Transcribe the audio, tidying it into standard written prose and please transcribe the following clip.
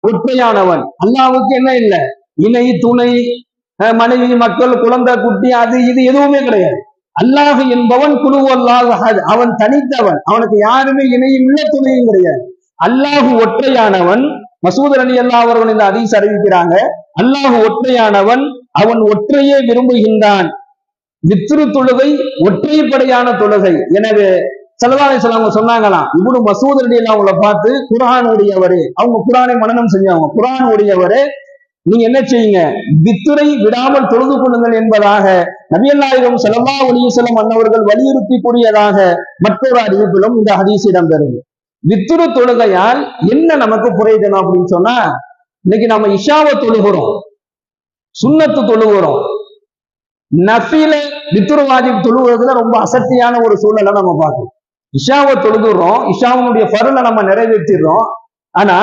ஒற்றையானவன். அல்லாஹ்வுக்கு என்ன இல்லை? இணை, துணை, மனைவி, மக்கள், குழந்தை, குட்டி, அது இது எதுவுமே கிடையாது. அல்லாஹ் என்பவன் குலுவல்லாஹ் அஹத், அவன் தனித்தவன், அவனுக்கு யாருமே இணையும் இல்லை, துணையும் கிடையாது. அல்லாஹ் ஒற்றையானவன். மசூத் ரலியல்லாஹு அவர்கள் இந்த ஹதீஸ் அறிவிக்கிறாங்க, அல்லாஹ் ஒற்றையானவன், அவன் ஒற்றையே விரும்புகின்றான். வித்ரு தொழுகை ஒற்றைப்படையான தொழுகை. எனவே ஸல்லல்லாஹு அலைஹி வஸல்லம் சொன்னாங்களாம், இப்னு மசூத் ரலியல்லாஹு அவங்களை பார்த்து, குர்ஆன் உடையவரே, அவங்க குர்ஆனை மனனம் செஞ்சாங்க, குர்ஆன் உடையவரே நீங்க என்ன செய்யுங்க, வித்துரை விடாமல் தொழுது கொள்ளுங்கள் என்பதாக நபிகள் நாயகம் ஸல்லல்லாஹு அலைஹி வஸல்லம் அன்னவர்கள் வலியுறுத்தி கூடியதாக மற்றொரு அறிவிப்பிலும் இந்த ஹதீஸ் இடம்பெறுது. வித்துரு தொழுகையால் என்ன நமக்கு பிரயோஜனம் அப்படின்னு சொன்னா, இன்னைக்கு நம்ம இஷாவை தொழுகிறோம், சுன்னத்து தொழுகிறோம், நஃபில வித்துரு வாஜிப் தொழுகிறதுல ரொம்ப அசட்டியான ஒரு சூழலை நம்ம பார்க்கணும். இஷாவை தொழுதுறோம், இஷாவுடைய ஃபர்லை நம்ம நிறைவேற்றிடுறோம். ஆனா